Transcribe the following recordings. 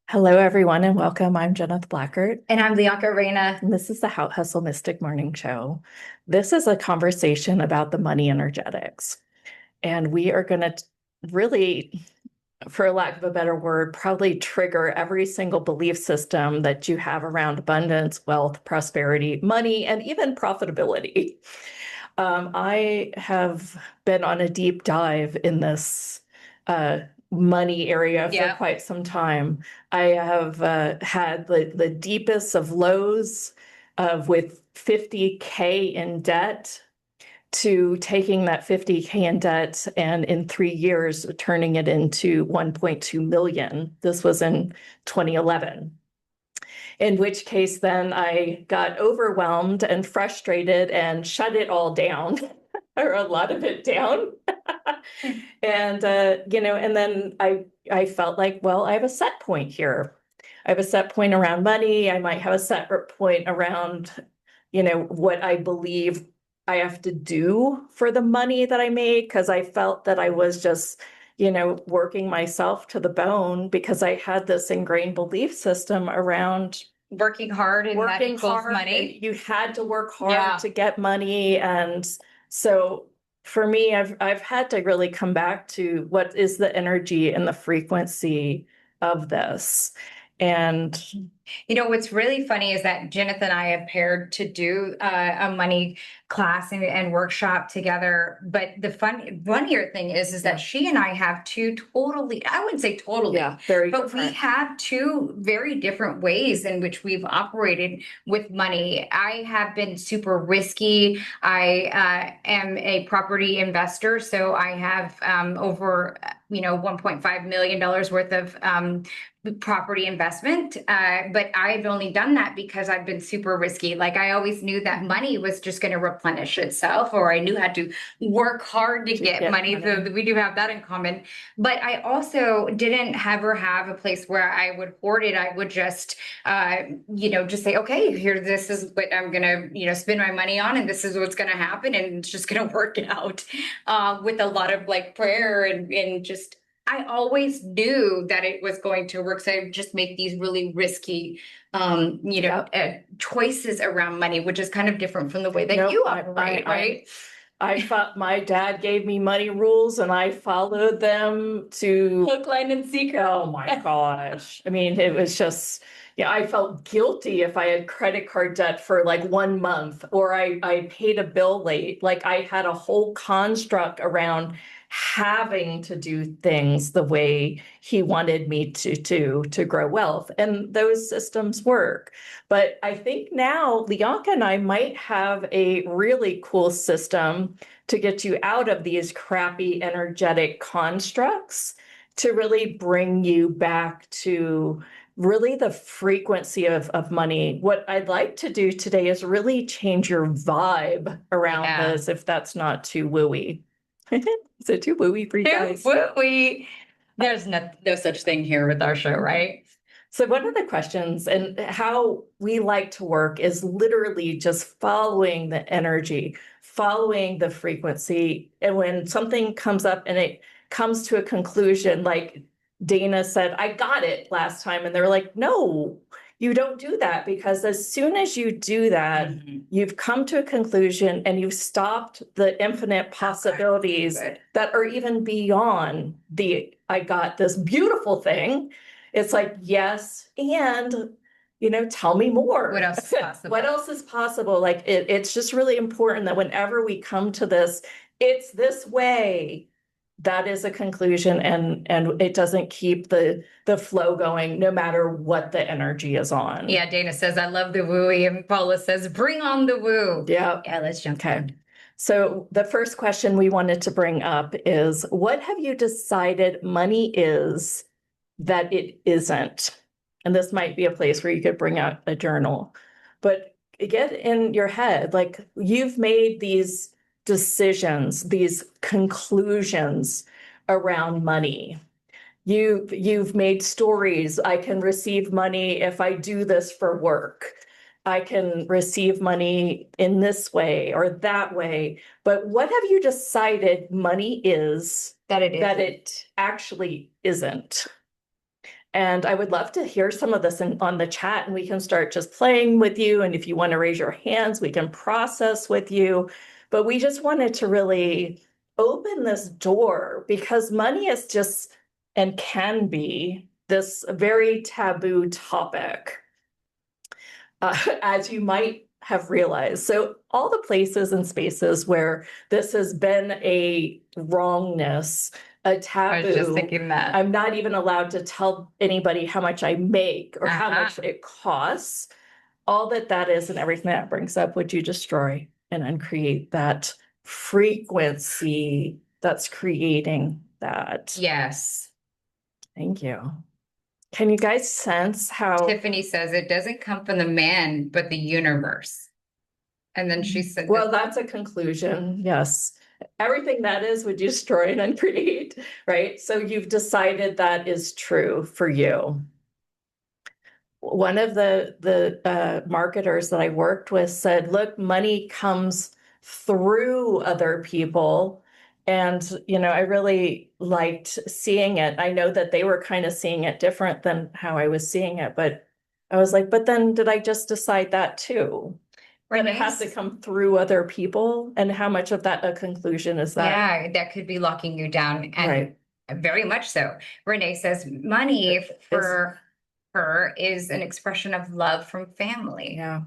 Hello, everyone, and welcome. I'm Jeneth Blackert, And I'm Lyanca. and this is the How Hustle Mystic Morning Show. This is a conversation about the money energetics, and we are going to really, for lack of a better word, probably trigger every single belief system that you have around abundance, wealth, prosperity, money, and even profitability. I have been on a deep dive in this uh, money area for Yeah. quite some time. I have had the deepest of lows of with 50K in debt to taking that 50K in debt and in 3 years turning it into 1.2 million. This was in 2011. In which case, then I got overwhelmed and frustrated and shut it all down, or a lot of it down. And and then I felt like, well, I have a set point here. I have a set point around money. I might have a separate point around, what I believe I have to do for the money that I made, because I felt that I was just, working myself to the bone because I had this ingrained belief system around Working hard and that working equals hard. money. You had to work hard Yeah. to get money. And so for me, I've had to really come back to what is the energy and the frequency of this. And What's really funny is that Jeneth and I have paired to do a money class and workshop together. But the funnier thing is that she and I have two totally, I wouldn't say totally, yeah, very but we different. have two very different ways in which we've operated with money. I have been super risky. I am a property investor, so I have over $1.5 million worth of property investment. But I've only done that because I've been super risky. Like I always knew that money was just going to replenish itself, or I knew how to work hard to get money. So we do have that in common. But I also didn't ever have a place where I would hoard it. I would just, just say, okay, here, this is what I'm going to, spend my money on, and this is what's going to happen. And it's just going to work out with a lot of like prayer and just I always knew that it was going to work. So I just make these really risky, choices around money, which is kind of different from the way that you operate, right? I thought my dad gave me money rules and I followed them to Hook, line, and sinker. Oh my gosh. I mean, it was just, yeah, I felt guilty if I had credit card debt for like 1 month or I paid a bill late. Like I had a whole construct around having to do things the way he wanted me to grow wealth. And those systems work. But I think now Lyanca and I might have a really cool system to get you out of these crappy energetic constructs to really bring you back to really the frequency of money. What I'd like to do today is really change your vibe around this, if that's not too wooey. Is it too wooey for you guys? Wooey. There's no such thing here with our show, right? So one of the questions and how we like to work is literally just following the energy, following the frequency. And when something comes up and it comes to a conclusion, like Dana said, I got it last time. And they're like, no, you don't do that, because as soon as you do that, you've come to a conclusion and you've stopped the infinite possibilities that are even beyond the I got this beautiful thing. It's like, yes, and tell me more. What else is possible? What else is possible? Like it's just really important that whenever we come to this, it's this way. That is a conclusion, and it doesn't keep the flow going no matter what the energy is on. Yeah, Dana says, I love the wooey. And Paula says, bring on the woo. Yeah. Yeah, let's jump in. So the first question we wanted to bring up is, what have you decided money is that it isn't? And this might be a place where you could bring out a journal, but get in your head, like you've made these decisions, these conclusions around money. You've made stories. I can receive money if I do this for work. I can receive money in this way or that way. But what have you decided money is that it that it actually isn't? And I would love to hear some of this on the chat, and we can start just playing with you. And if you want to raise your hands, we can process with you. But we just wanted to really open this door because money is just and can be this very taboo topic, as you might have realized. So all the places and spaces where this has been a wrongness, a I was just taboo, thinking that. I'm not even allowed to tell anybody how much I make or how Uh-huh. much it costs. All that is and everything that brings up, would you destroy and uncreate that frequency that's creating that? Yes. Thank you. Can you guys sense how? Tiffany says it doesn't come from the man, but the universe. And then she said, Well, that's a conclusion. Yes. Everything that is would you destroy and uncreate, right? So you've decided that is true for you. One of the marketers that I worked with said, look, money comes through other people. And, I really liked seeing it. I know that they were kind of seeing it different than how I was seeing it, but I was like, but then did I just decide that too? That it has to come through other people? And how much of that a conclusion is that? yeah, that could be locking you down. And Right. very much so. Renee says money for her is an expression of love from family. Yeah.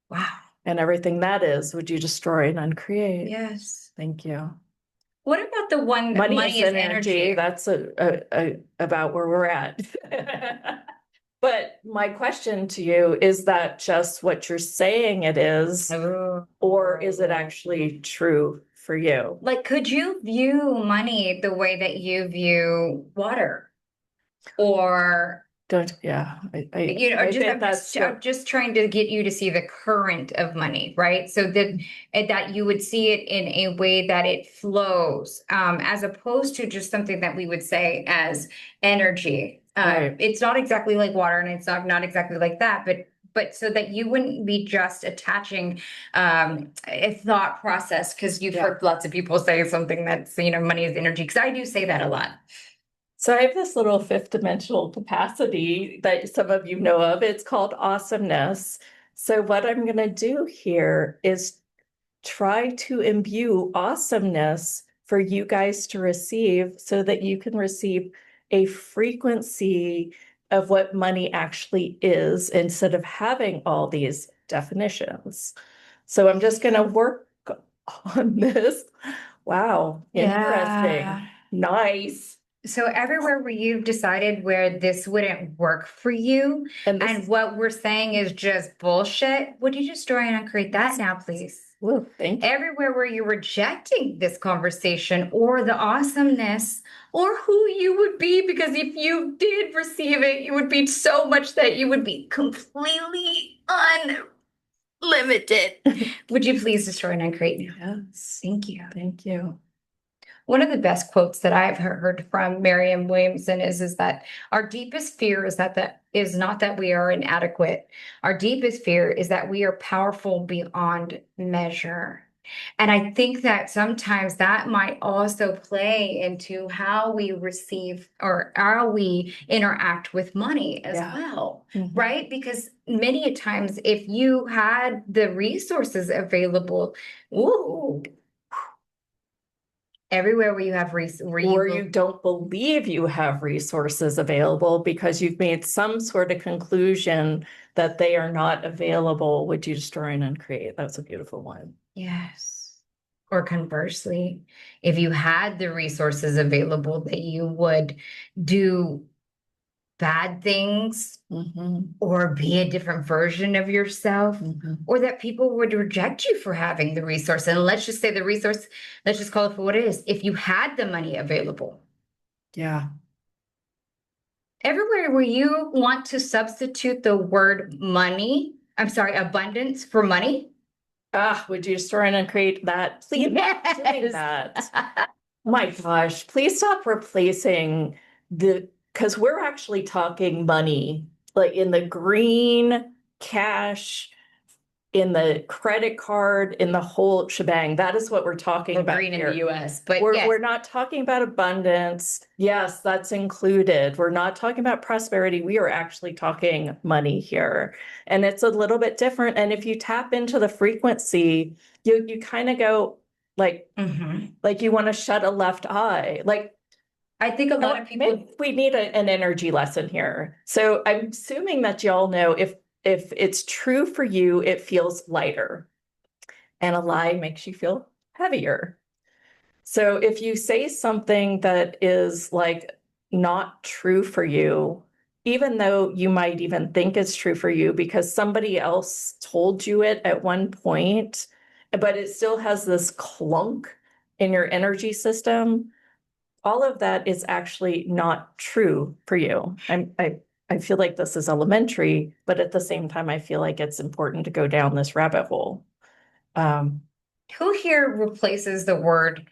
Wow. And everything that is, would you destroy and uncreate? Yes. Thank you. What about the one Money is energy. That's about where we're at. But my question to you, is that just what you're saying it is, Oh. or is it actually true for you? Like, could you view money the way that you view water? Or Yeah, I think I'm just trying to get you to see the current of money, right? So that you would see it in a way that it flows, as opposed to just something that we would say as energy. Right. It's not exactly like water, and it's not exactly like that, but so that you wouldn't be just attaching a thought process, because you've heard lots of people say something that's, money is energy, because I do say that a lot. So I have this little fifth dimensional capacity that some of you know of. It's called awesomeness. So what I'm going to do here is try to imbue awesomeness for you guys to receive so that you can receive a frequency of what money actually is instead of having all these definitions. So I'm just going to work on this. Wow, interesting. Yeah. Nice. So everywhere where you've decided where this wouldn't work for you, and what we're saying is just bullshit, would you destroy and uncreate that now, please? Whoa, thank you. Everywhere where you're rejecting this conversation or the awesomeness or who you would be, because if you did receive it, you would be so much that you would be completely unlimited. Would you please destroy and uncreate now? Yes. Thank you. Thank you. One of the best quotes that I've heard from Marianne Williamson is that our deepest fear is not that we are inadequate. Our deepest fear is that we are powerful beyond measure. And I think that sometimes that might also play into how we receive or how we interact with money as well, right? Because many a times, if you had the resources available, ooh, everywhere where you have where you don't believe you have resources available because you've made some sort of conclusion that they are not available, would you destroy and uncreate? That's a beautiful one. Yes. Or conversely, if you had the resources available, that you would do bad things or be a different version of yourself, or that people would reject you for having the resource. And let's just say the resource, let's just call it for what it is. If you had the money available. Yeah. Everywhere where you want to substitute the word money, I'm sorry, abundance for money. Would you destroy and uncreate that? Please stop doing that. My gosh, please stop replacing because we're actually talking money, like in the green cash in the credit card, in the whole shebang. That is what we're talking Or about green in here. the US, but We're yes. not talking about abundance. Yes, that's included. We're not talking about prosperity. We are actually talking money here. And it's a little bit different. And if you tap into the frequency, you kind of go like you want to shut a left eye. Like, I think a lot of people, maybe we need an energy lesson here. So I'm assuming that y'all know if it's true for you, it feels lighter, and a lie makes you feel heavier. So if you say something that is like not true for you, even though you might even think it's true for you because somebody else told you it at one point, but it still has this clunk in your energy system, all of that is actually not true for you. I feel like this is elementary, but at the same time, I feel like it's important to go down this rabbit hole. who here replaces the word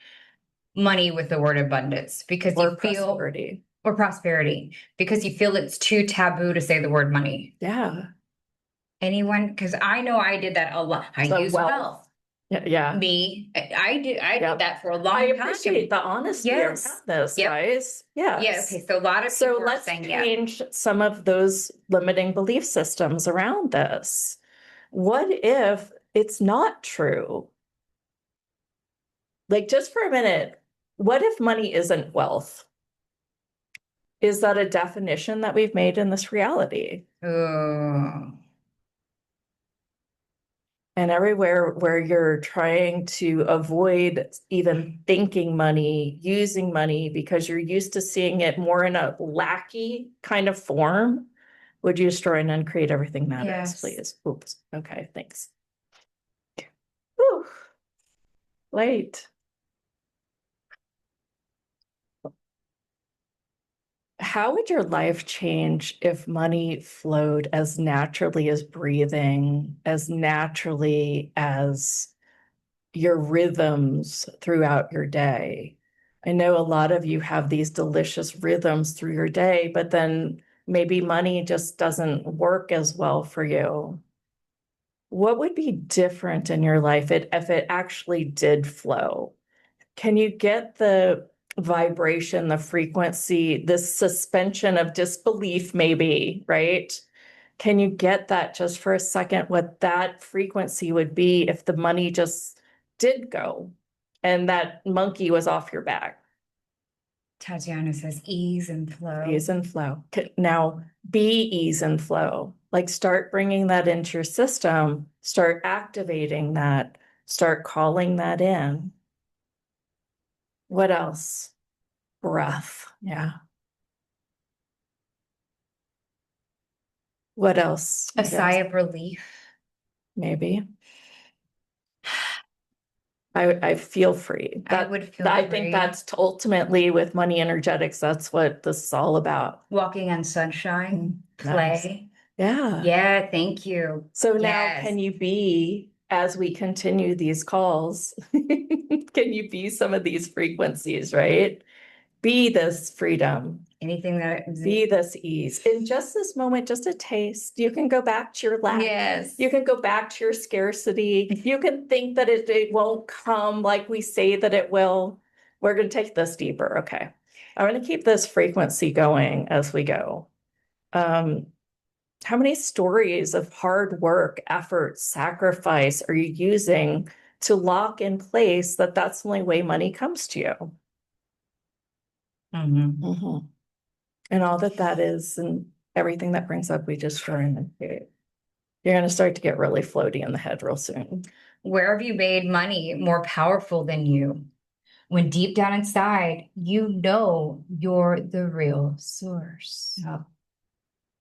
money with the word abundance because Or you feel prosperity. or prosperity because you feel it's too taboo to say the word money? Yeah. Anyone? Because I know I did that a lot. I So use wealth. Yeah. Me, I did Yep. that for a long I time. appreciate the honesty Yes. around this, Yep. guys. Yes. Yeah. Okay. So a lot of So people are let's saying yes. change some of those limiting belief systems around this. What if it's not true? Like, just for a minute, what if money isn't wealth? Is that a definition that we've made in this reality? Oh. And everywhere where you're trying to avoid even thinking money, using money, because you're used to seeing it more in a lackey kind of form, would you destroy and uncreate everything that is, Yes. please? Oops. Okay, thanks. Whew. Late. How would your life change if money flowed as naturally as breathing, as naturally as your rhythms throughout your day? I know a lot of you have these delicious rhythms through your day, but then maybe money just doesn't work as well for you. What would be different in your life if it actually did flow? Can you get the vibration, the frequency, this suspension of disbelief, maybe, right? Can you get that just for a second, what that frequency would be if the money just did go and that monkey was off your back? Tatiana says ease and flow. Ease and flow. Now, be ease and flow. Like, start bringing that into your system, start activating that, start calling that in. What else? Breath. Yeah. What else? A sigh of relief. Maybe. I feel free. I would feel I free. think that's ultimately with money energetics. That's what this is all about. Walking on sunshine, Nice. play. Yeah. Yeah, thank you. So now Yes. can you be, as we continue these calls, can you be some of these frequencies, right? Be this freedom. Anything that Be this ease. In just this moment, just a taste. You can go back to your lack. Yes. You can go back to your scarcity. You can think that it won't come like we say that it will. We're going to take this deeper. Okay. I'm going to keep this frequency going as we go. How many stories of hard work, effort, sacrifice are you using to lock in place that that's the only way money comes to you? And all that is, and everything that brings up, we just throw in. You're going to start to get really floaty in the head real soon. Where have you made money more powerful than you? When deep down inside, you know you're the real source. Yeah.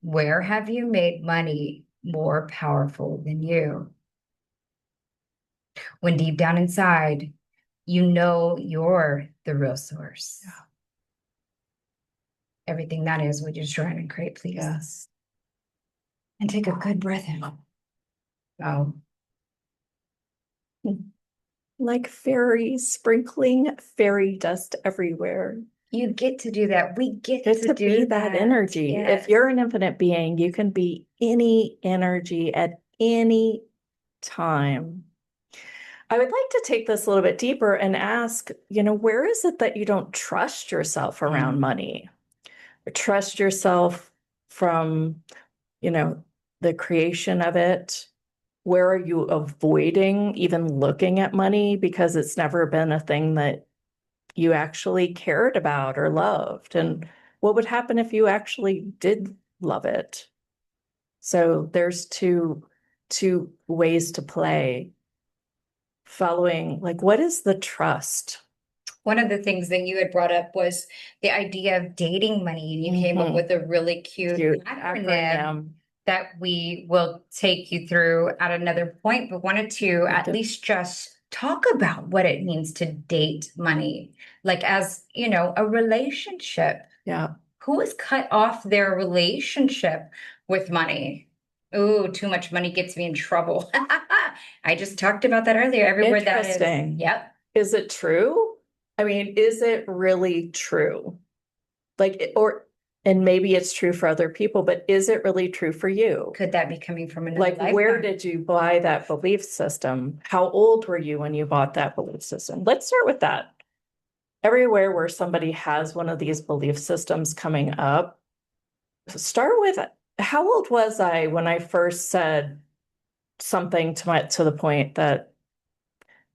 Where have you made money more powerful than you? When deep down inside, you know you're the real source. Yeah. Everything that is, would you just try and create, please? Yes. And take a good breath in. Wow. Like fairies sprinkling fairy dust everywhere. You get to do that. We get to do be that energy. Yes. If you're an infinite being, you can be any energy at any time. I would like to take this a little bit deeper and ask, where is it that you don't trust yourself around money? Or trust yourself from, the creation of it? Where are you avoiding even looking at money because it's never been a thing that you actually cared about or loved? And what would happen if you actually did love it? So there's two ways to play. Following, like, what is the trust? One of the things that you had brought up was the idea of dating money, and you came up with a really cute acronym that we will take you through at another point, but wanted to at least just talk about what it means to date money, like as, a relationship. Yeah. Who has cut off their relationship with money? Oh, too much money gets me in trouble. I just talked about that earlier. Everywhere that is. Interesting. Yep. Is it true? I mean, is it really true? And maybe it's true for other people, but is it really true for you? Could that be coming from another Like, lifetime? where did you buy that belief system? How old were you when you bought that belief system? Let's start with that. Everywhere where somebody has one of these belief systems coming up, start with, how old was I when I first said something to the point that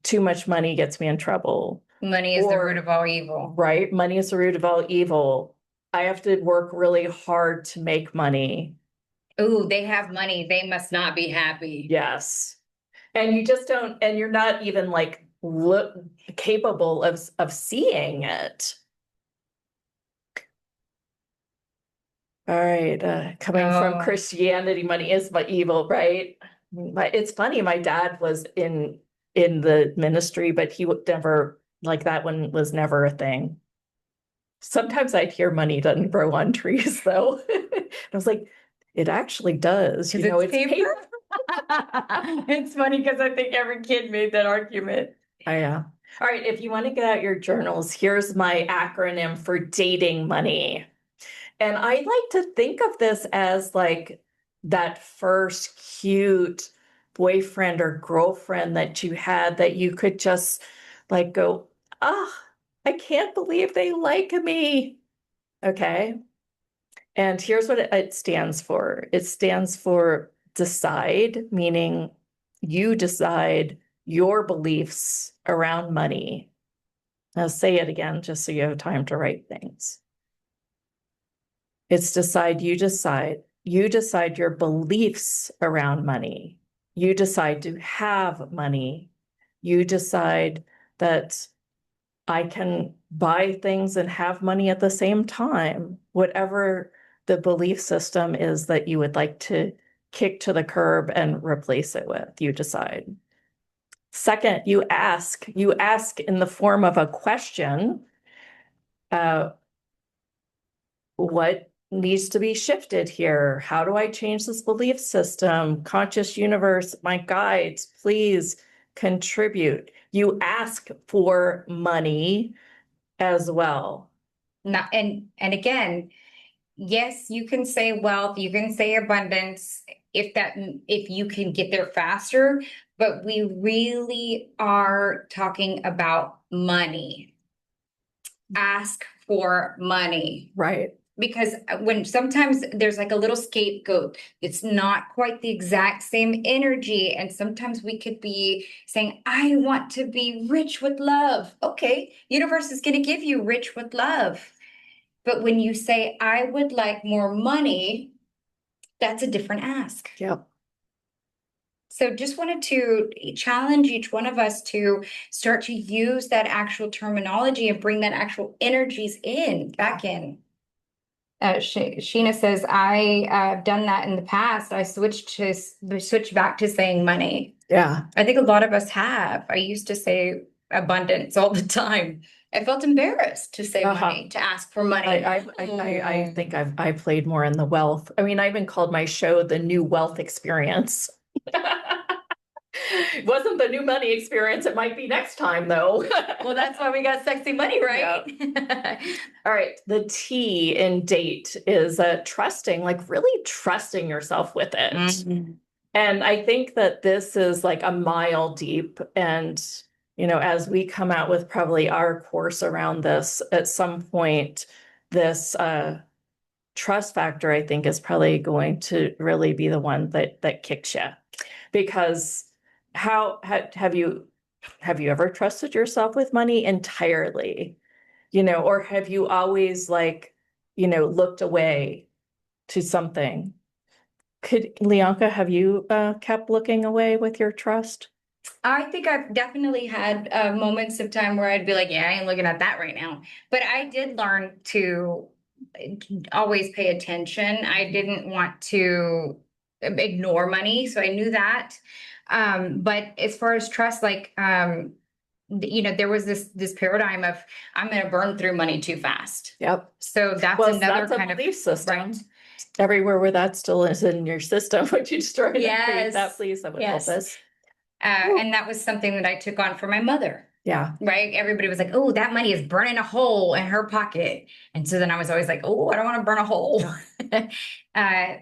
too much money gets me in trouble? Money is the root of all evil. Right? Money is the root of all evil. I have to work really hard to make money. Ooh, they have money. They must not be happy. Yes. And you just don't, and you're not even like capable of seeing it. All right. Coming from Christianity, money is evil, right? It's funny. My dad was in the ministry, but he would never, like, that one was never a thing. Sometimes I'd hear money doesn't grow on trees, though. I was like, it actually does. It's paper. It's funny because I think every kid made that argument. Yeah. All right. If you want to get out your journals, here's my acronym for dating money. And I like to think of this as like that first cute boyfriend or girlfriend that you had that you could just like go, I can't believe they like me. Okay. And here's what it stands for. It stands for decide, meaning you decide your beliefs around money. I'll say it again, just so you have time to write things. It's decide, you decide. You decide your beliefs around money. You decide to have money. You decide that I can buy things and have money at the same time. Whatever the belief system is that you would like to kick to the curb and replace it with, you decide. Second, you ask in the form of a question, what needs to be shifted here? How do I change this belief system? Conscious universe, my guides, please contribute. You ask for money as well. And again, yes, you can say wealth, you can say abundance if you can get there faster, but we really are talking about money. Ask for money. Right. Because when sometimes there's like a little scapegoat, it's not quite the exact same energy. And sometimes we could be saying, I want to be rich with love. Okay, universe is going to give you rich with love. But when you say, I would like more money, that's a different ask. Yep. So just wanted to challenge each one of us to start to use that actual terminology and bring that actual energies back in. Sheena says, I've done that in the past. I switched back to saying money. Yeah. I think a lot of us have. I used to say abundance all the time. I felt embarrassed to say money, to ask for money. I think I played more in the wealth. I mean, I even called my show the New Wealth Experience. It wasn't the new money experience. It might be next time, though. Well, that's why we got sexy money, right? Yeah. All right. The T in date is trusting, like really trusting yourself with it. Mm-hmm. And I think that this is like a mile deep. And, as we come out with probably our course around this at some point, this trust factor, I think, is probably going to really be the one that kicks you. Because have you ever trusted yourself with money entirely? Or have you always looked away to something? Lyanca, have you kept looking away with your trust? I think I've definitely had moments of time where I'd be like, yeah, I ain't looking at that right now. But I did learn to always pay attention. I didn't want to ignore money, so I knew that. But as far as trust, there was this paradigm of I'm going to burn through money too fast. Yep. So that's Well, another that's a kind of belief system. right. Everywhere where that still is in your system, would you destroy that, create that, Yes. please? That would help Yes. us. And that was something that I took on for my mother. Yeah. Right. Everybody was like, oh, that money is burning a hole in her pocket. And so then I was always like, oh, I don't want to burn a hole. uh,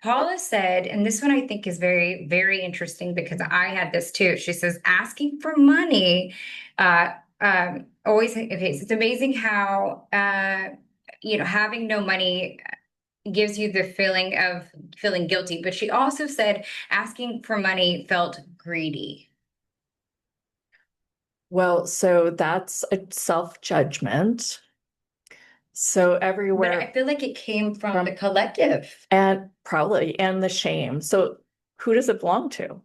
Paula said, and this one I think is very, very interesting because I had this too. She says, asking for money, always, okay, so it's amazing how, having no money gives you the feeling of feeling guilty. But she also said asking for money felt greedy. Well, so that's a self-judgment. So But everywhere I feel like it came from the from, collective. and probably, and the shame. So who does it belong to?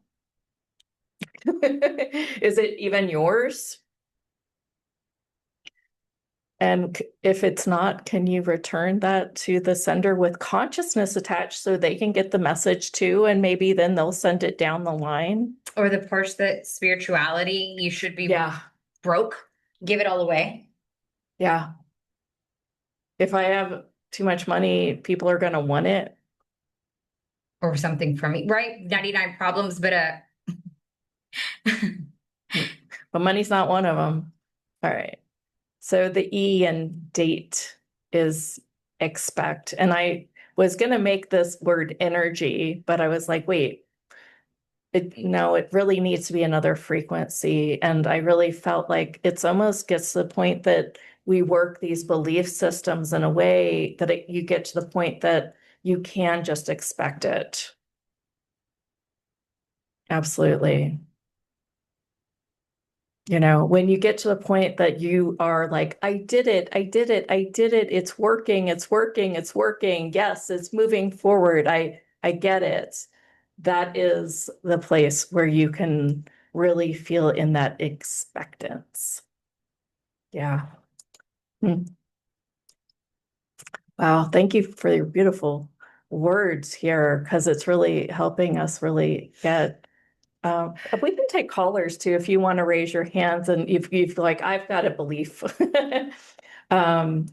Is it even yours? And if it's not, can you return that to the sender with consciousness attached so they can get the message too? And maybe then they'll send it down the line. Or the parts that spirituality, you should be Yeah. broke, give it all away. Yeah. If I have too much money, people are going to want it. Or something from me, right? 99 problems, but But money's not one of them. All right. So the E in date is expect. And I was going to make this word energy, but I was like, wait, it really needs to be another frequency. And I really felt like it's almost gets to the point that we work these belief systems in a way that you get to the point that you can just expect it. Absolutely. When you get to the point that you are like, I did it, I did it, I did it, it's working, it's working, it's working. Yes, it's moving forward. I get it. That is the place where you can really feel in that expectance. Yeah. Hmm. Wow. Thank you for your beautiful words here, because it's really helping us really get. We can take callers too if you want to raise your hands and if you feel like I've got a belief. um,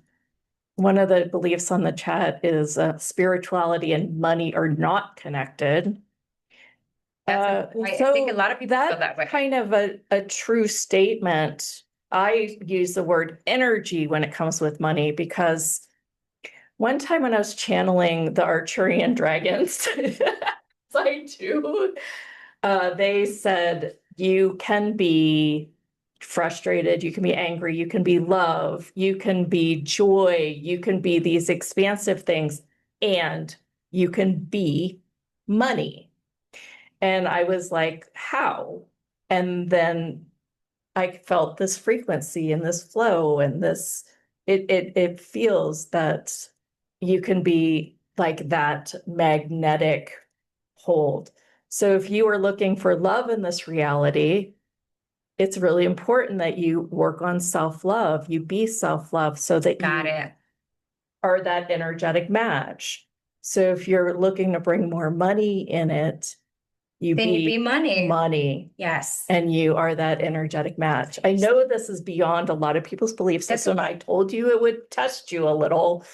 One of the beliefs on the chat is spirituality and money are not connected. I think a lot of people feel that way. Kind of a true statement. I use the word energy when it comes with money because one time when I was channeling the Arcturian dragons, I do, they said you can be frustrated, you can be angry, you can be love, you can be joy, you can be these expansive things, and you can be money. And I was like, how? And then I felt this frequency and this flow and this, it feels that you can be like that magnetic hold. So if you are looking for love in this reality, it's really important that you work on self-love, you be self-love so that Got you it. are that energetic match. So if you're looking to bring more money in it, you Then you be money. money. Yes. And you are that energetic match. I know this is beyond a lot of people's belief system. I told you it would test you a little.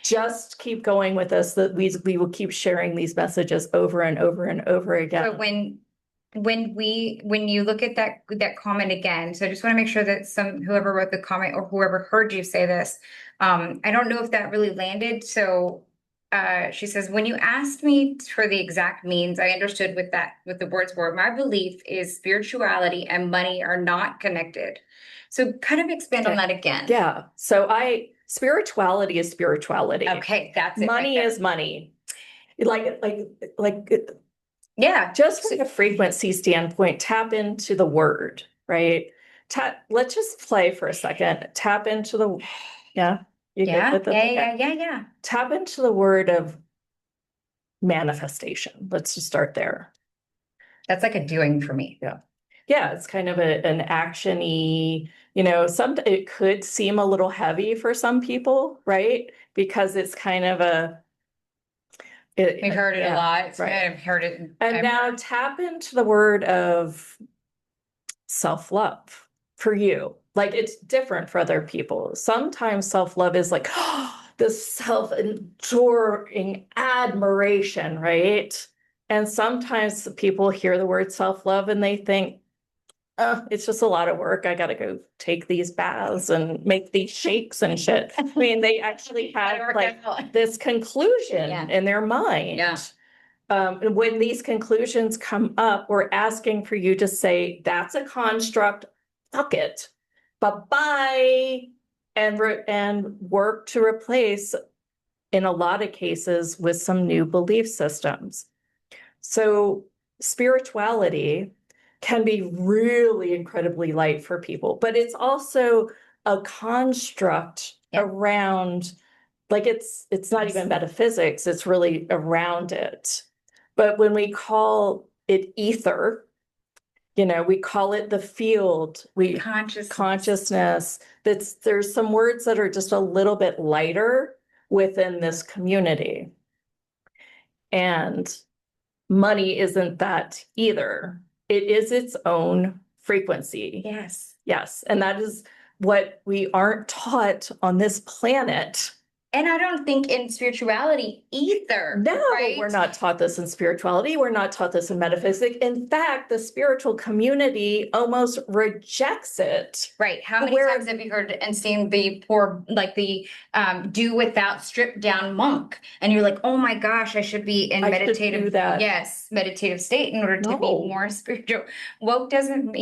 Just keep going with us, that we will keep sharing these messages over and over and over again. So when you look at that comment again, so I just want to make sure that whoever wrote the comment or whoever heard you say this, I don't know if that really landed. So she says, when you asked me for the exact means, I understood what the words were. My belief is spirituality and money are not connected. So kind of expand on that again. Yeah. So spirituality is spirituality. Okay, that's it. Money right is money. Like, yeah. Just from a frequency standpoint, tap into the word, right? Let's just play for a second. Tap into yeah. You good with it? Yeah. Tap into the word of manifestation. Let's just start there. That's like a doing for me. Yeah. Yeah, it's kind of an action-y, it could seem a little heavy for some people, right? Because it's kind of we've heard it a lot. Right. I've heard it. And now tap into the word of self-love for you. Like it's different for other people. Sometimes self-love is like, this self-enduring admiration, right? And sometimes people hear the word self-love and they think, oh, it's just a lot of work. I got to go take these baths and make these shakes and shit. I mean, they actually have like this conclusion in their mind. Yeah. And when these conclusions come up, we're asking for you to say, that's a construct, fuck it, bye-bye, and work to replace, in a lot of cases, with some new belief systems. So spirituality can be really incredibly light for people, but it's also a construct around, like it's not even metaphysics, it's really around it. But when we call it ether, we call it the field, consciousness, there's some words that are just a little bit lighter within this community. And money isn't that either. It is its own frequency. Yes. And that is what we aren't taught on this planet. And I don't think in spirituality either. No, right? We're not taught this in spirituality. We're not taught this in metaphysics. In fact, the spiritual community almost rejects it. Right. How many times have you heard and seen the poor, like the do without stripped down monk? And you're like, oh my gosh, I should be in meditative state in order to be more spiritual. Woke doesn't,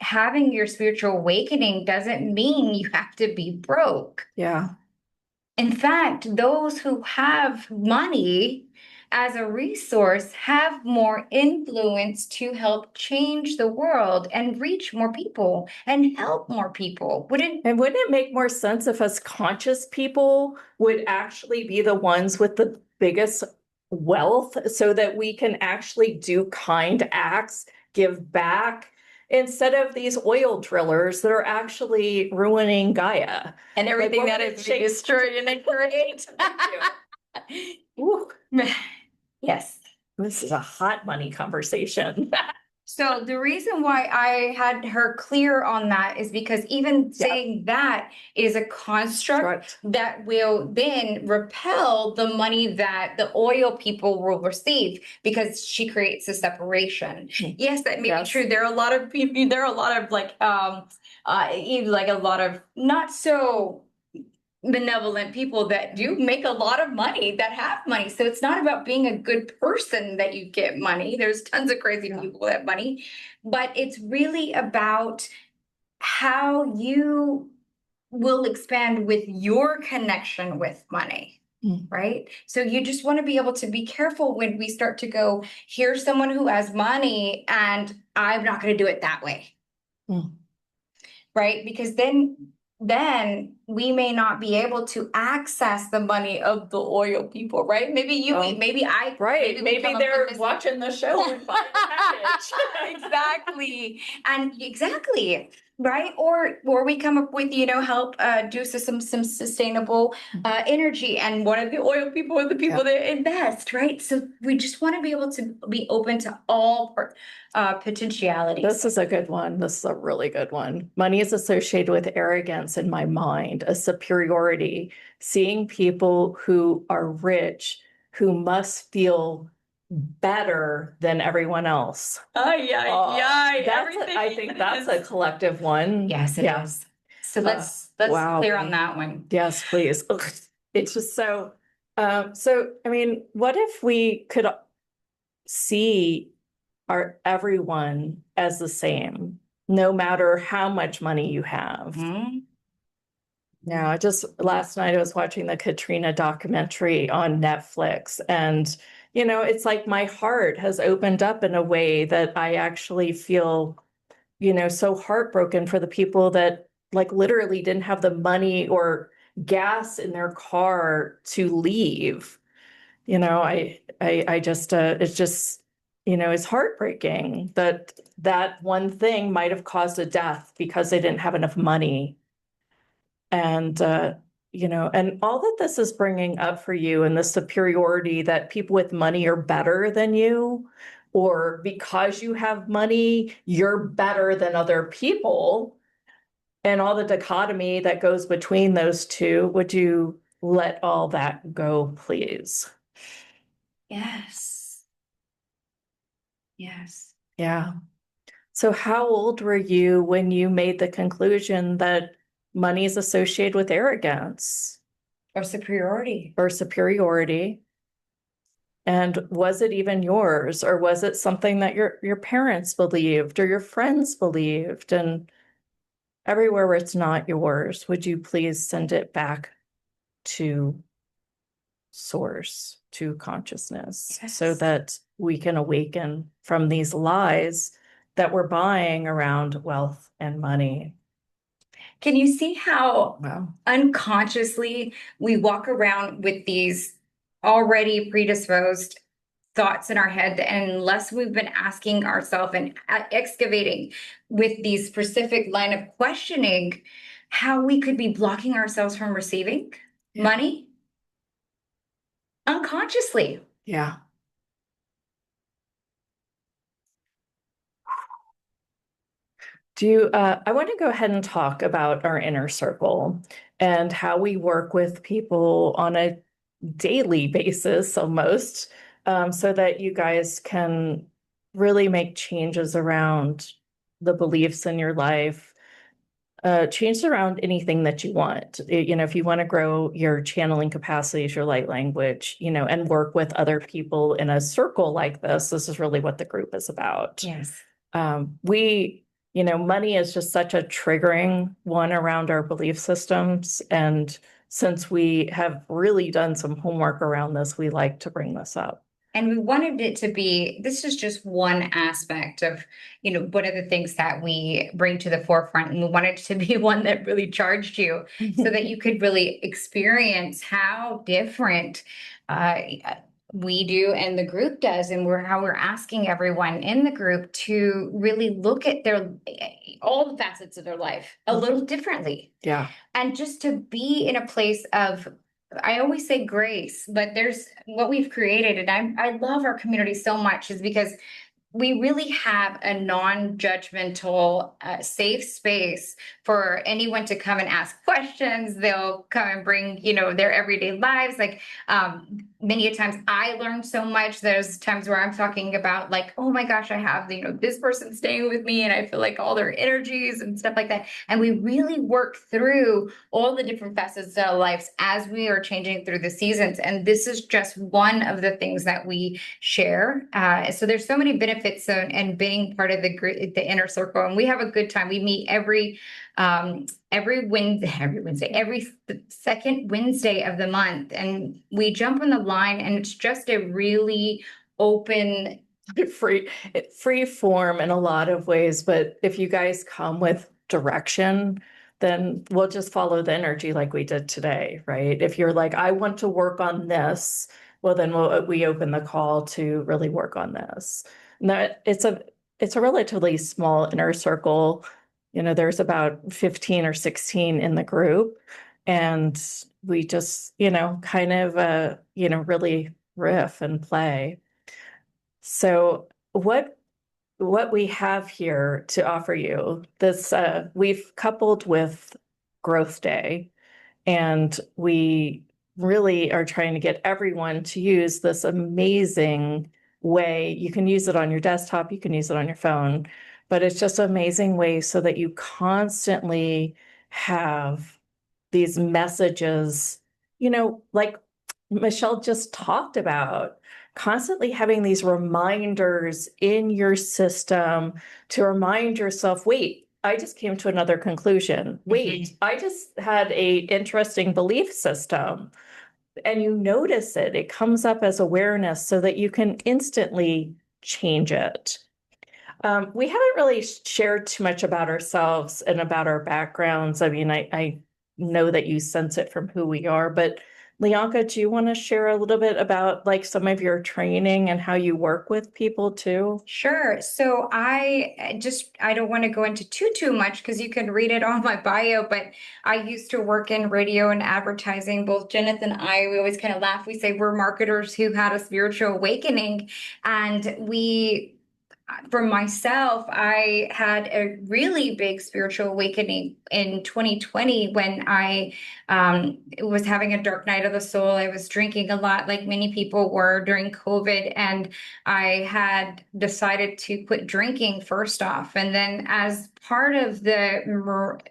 having your spiritual awakening doesn't mean you have to be broke. Yeah. In fact, those who have money as a resource have more influence to help change the world and reach more people and help more people. Wouldn't it make more sense if us conscious people would actually be the ones with the biggest wealth so that we can actually do kind acts, give back, instead of these oil drillers that are actually ruining Gaia and everything that is destroyed and create? Yes. This is a hot money conversation. So the reason why I had her clear on that is because even saying that is a construct that will then repel the money that the oil people will receive because she creates a separation. Yes, that may be true. There are a lot of people, there are a lot of a lot of not so benevolent people that do make a lot of money, that have money. So it's not about being a good person that you get money. There's tons of crazy people that have money, but it's really about how you will expand with your connection with money. Right? So you just want to be able to be careful when we start to go, here's someone who has money and I'm not going to do it that way. Right? Because then we may not be able to access the money of the oil people, right? Maybe they're watching the show and buying the package. Exactly. Right. Or we come up with, help do some sustainable energy. And one of the oil people are the people that invest. Right. So we just want to be able to be open to all potentialities. This is a good one. This is a really good one. Money is associated with arrogance in my mind, a superiority, seeing people who are rich, who must feel better than everyone else. I think that's a collective one. Yes, it is. So let's clear on that one. Yes, please. It's just so So, I mean, what if we could see our everyone as the same, no matter how much money you have? Hmm. Yeah, just last night I was watching the Katrina documentary on Netflix, and it's like my heart has opened up in a way that I actually feel, so heartbroken for the people that like literally didn't have the money or gas in their car to leave. I just it's just it's heartbreaking that that one thing might have caused a death because they didn't have enough money. And and all that this is bringing up for you and the superiority that people with money are better than you, or because you have money you're better than other people, and all the dichotomy that goes between those two. Would you let all that go, please? Yes. Yes. Yeah. So how old were you when you made the conclusion that money is associated with arrogance Or superiority. or superiority? And was it even yours, or was it something that your parents believed or your friends believed? And everywhere where it's not yours, would you please send it back to source, to consciousness, so Yes. that we can awaken from these lies that we're buying around wealth and money? Can you see how Wow. unconsciously we walk around with these already predisposed thoughts in our head, and unless we've been asking ourselves and excavating with these specific line of questioning, how we could be blocking ourselves from receiving Yeah. money unconsciously. Yeah. I want to go ahead and talk about our inner circle and how we work with people on a daily basis almost, so that you guys can really make changes around the beliefs in your life, change around anything that you want. If you want to grow your channeling capacities, your light language, and work with other people in a circle like this is really what the group is about. Yes. Money is just such a triggering one around our belief systems. And since we have really done some homework around this, we like to bring this up. And we wanted it to be, this is just one aspect of, one of the things that we bring to the forefront. And we wanted it to be one that really charged you so that you could really experience how different uh, we do and the group does. And how we're asking everyone in the group to really look at all the facets of their life a little differently. Yeah. And just to be in a place of, I always say grace, but there's what we've created, and I love our community so much, is because we really have a non-judgmental, safe space for anyone to come and ask questions. They'll come and bring, their everyday lives. Like, many a times I learn so much. There's times where I'm talking about like, oh my gosh, I have, this person staying with me and I feel like all their energies and stuff like that. And we really work through all the different facets of our lives as we are changing through the seasons. And this is just one of the things that we share. So there's so many benefits and being part of the inner circle, and we have a good time. We meet every Wednesday, every second Wednesday of the month, and we jump on the line, and it's just a really open, free form in a lot of ways. But if you guys come with direction, then we'll just follow the energy like we did today, right? If you're like, I want to work on this, well, then we open the call to really work on this. No, it's a relatively small inner circle. There's about 15 or 16 in the group, and we just, kind of really riff and play. So what we have here to offer you, this we've coupled with Growth Day, and we really are trying to get everyone to use this amazing way. You can use it on your desktop, you can use it on your phone, but it's just an amazing way so that you constantly have these messages, like Michelle just talked about, constantly having these reminders in your system to remind yourself, wait, I just came to another conclusion. Wait, I just had a interesting belief system. And you notice it, it comes up as awareness so that you can instantly change it. We haven't really shared too much about ourselves and about our backgrounds. I mean, I know that you sense it from who we are, but Lyanca, do you want to share a little bit about like some of your training and how you work with people too? Sure. So I don't want to go into too much because you can read it on my bio, but I used to work in radio and advertising. Both Jeneth and I, we always kind of laugh. We say we're marketers who had a spiritual awakening, and for myself, I had a really big spiritual awakening in 2020 when I was having a dark night of the soul. I was drinking a lot, like many people were during COVID, and I had decided to quit drinking first off. And then, as part of the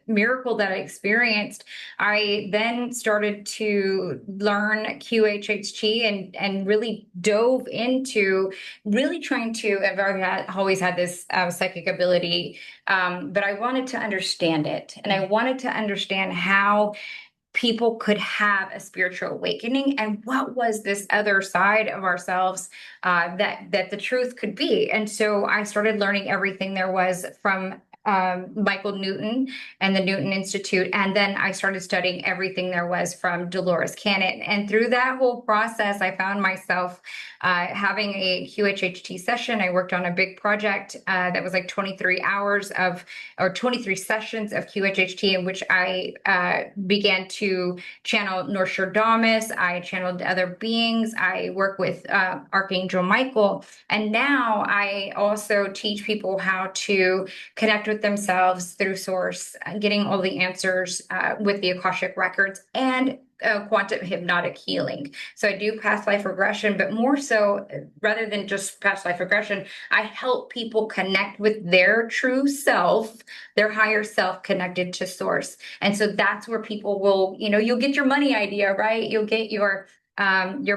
miracle that I experienced, I then started to learn QHHT and really dove into really trying to, I've always had this psychic ability, but I wanted to understand it. And I wanted to understand how people could have a spiritual awakening and what was this other side of ourselves that the truth could be. And so I started learning everything there was from Michael Newton and the Newton Institute. And then I started studying everything there was from Dolores Cannon. And through that whole process, I found myself having a QHHT session. I worked on a big project that was like 23 hours or 23 sessions of QHHT, in which I began to channel Nostradamus. I channeled other beings. I work with Archangel Michael. And now I also teach people how to connect with themselves through source, getting all the answers with the Akashic records and quantum hypnotic healing. So I do past life regression, but more so, rather than just past life regression, I help people connect with their true self, their higher self connected to source. And so that's where people will, you'll get your money idea, right? You'll get your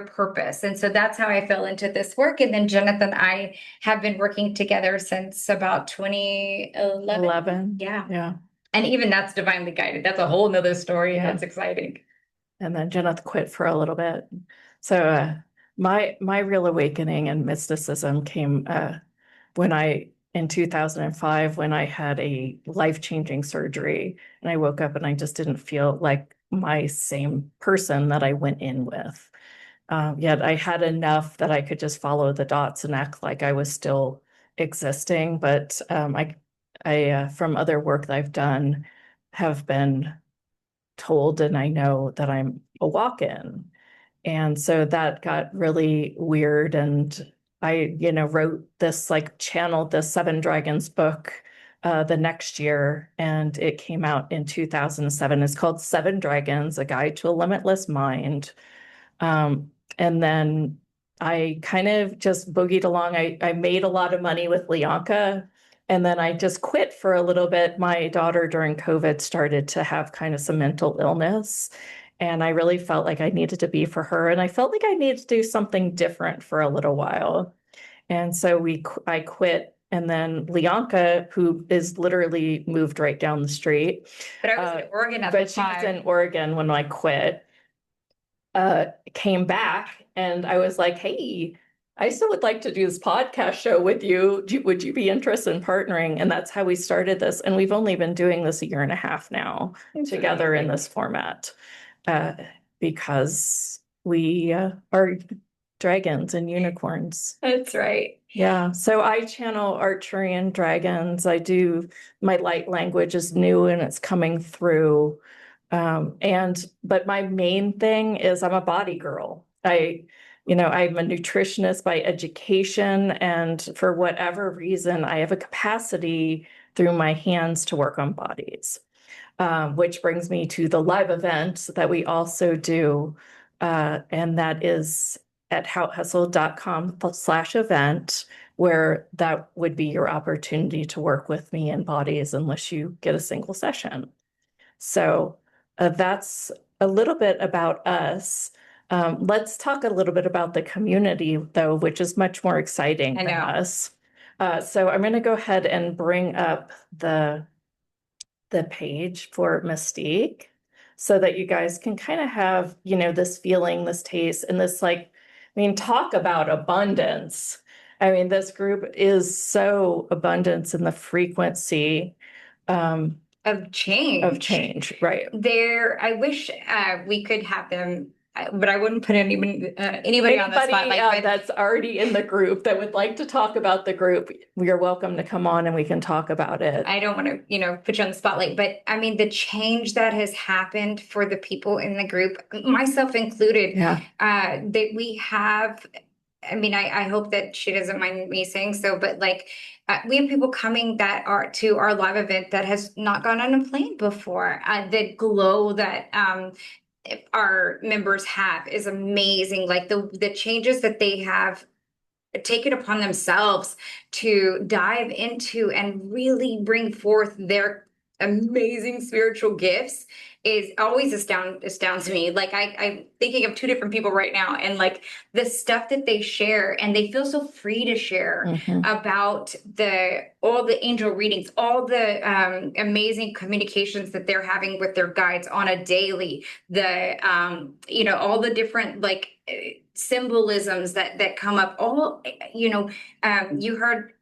purpose. And so that's how I fell into this work. And then Jeneth and I have been working together since about 2011. 11. Yeah. Yeah. And even that's divinely guided. That's a whole nother story. Yeah. That's exciting. And then Jeneth quit for a little bit. So my real awakening in mysticism came in 2005 when I had a life-changing surgery, and I woke up and I just didn't feel like my same person that I went in with. Yet I had enough that I could just follow the dots and act like I was still existing. But I from other work that I've done, have been told, and I know that I'm a walk-in. And so that got really weird. And I, wrote this, like channeled the Seven Dragons book the next year, and it came out in 2007. It's called Seven Dragons, A Guide to a Limitless Mind. And then I kind of just boogied along. I made a lot of money with Lyanca, and then I just quit for a little bit. My daughter during COVID started to have kind of some mental illness, and I really felt like I needed to be for her. And I felt like I needed to do something different for a little while. And so I quit. And then Lyanca, who is literally moved right down the street. But I was in Oregon at the But she was time. in Oregon when I quit. Came back, and I was like, hey, I still would like to do this podcast show with you. Would you be interested in partnering? And that's how we started this. And we've only been doing this a year and a half now together in this format, because we are dragons and unicorns. That's right. Yeah. So I channel archery and dragons. My light language is new and it's coming through. But my main thing is I'm a body girl. I'm a nutritionist by education, and for whatever reason, I have a capacity through my hands to work on bodies. Which brings me to the live event that we also do, and that is at howthustle.com/event, where that would be your opportunity to work with me in bodies unless you get a single session. So that's a little bit about us. Let's talk a little bit about the community, though, which is much more exciting I than know. us. So I'm going to go ahead and bring up the page for Mystique so that you guys can kind of have, this feeling, this taste, and this talk about abundance. I mean, this group is so abundance in the frequency Of of change. change, right? I wish we could have them, but I wouldn't put anybody on the Anybody spotlight. But that's already in the group that would like to talk about the group, you're welcome to come on and we can talk about it. I don't want to, put you on the spotlight. But I mean, the change that has happened for the people in the group, myself included, Yeah. that we have. I mean, I hope that she doesn't mind me saying so, but like, we have people coming that are to our live event that has not gone on a plane before. The glow that our members have is amazing. Like the changes that they have taken upon themselves to dive into and really bring forth their amazing spiritual gifts is always astounds me. Like I'm thinking of two different people right now, and like the stuff that they share, and they feel so free to share about all the angel readings, all the amazing communications that they're having with their guides on a daily, all the different symbolisms that come up. All you heard.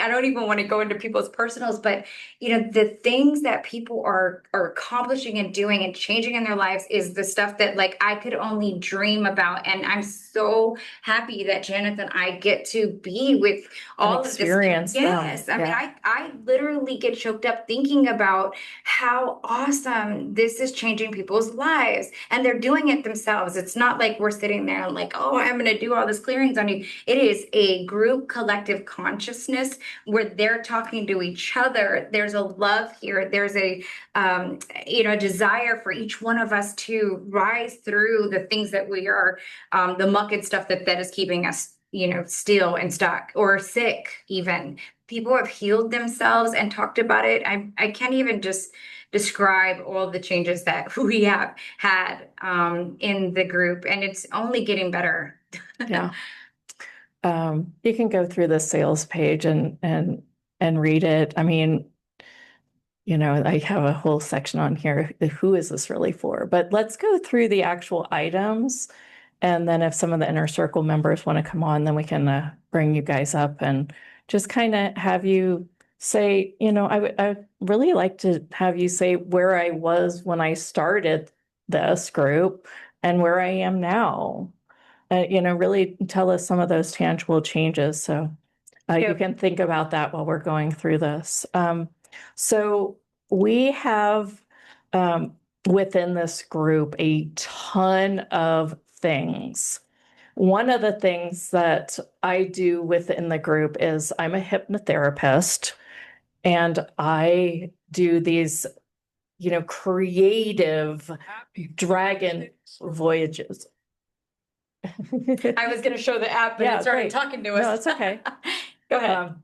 I don't even want to go into people's personals, but the things that people are accomplishing and doing and changing in their lives is the stuff that like I could only dream about. And I'm so happy that Jeneth and I get to be with all of this. Experience Yes. them. I mean, I literally get choked up thinking about how awesome this is changing people's lives. And they're doing it themselves. It's not like we're sitting there and like, oh, I'm going to do all this clearings on you. It is a group collective consciousness where they're talking to each other. There's a love here. There's a desire for each one of us to rise through the things that we are, the muck and stuff that is keeping us, still and stuck or sick. Even people have healed themselves and talked about it. I can't even just describe all the changes that we have had in the group, and it's only getting better. Yeah. You can go through the sales page and read it. I mean, I have a whole section on here. Who is this really for? But let's go through the actual items. And then if some of the inner circle members want to come on, then we can bring you guys up and just kind of have you say, I really like to have you say where I was when I started this group and where I am now. Really tell us some of those tangible changes. So you can think about that while we're going through this. So we have within this group a ton of things. One of the things that I do within the group is I'm a hypnotherapist, and I do these, creative dragon voyages. I was going to show the app, but it started talking to us. No, it's okay. Go ahead.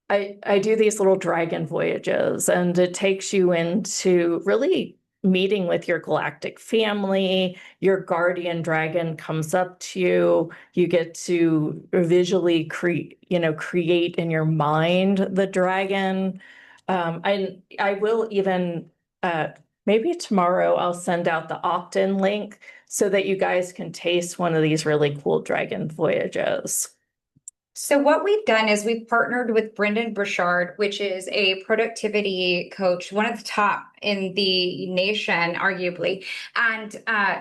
I do these little dragon voyages, and it takes you into really meeting with your galactic family. Your guardian dragon comes up to you. You get to visually create in your mind the dragon. I will even maybe tomorrow I'll send out the opt-in link so that you guys can taste one of these really cool dragon voyages. So what we've done is we've partnered with Brendan Burchard, which is a productivity coach, one of the top in the nation, arguably. And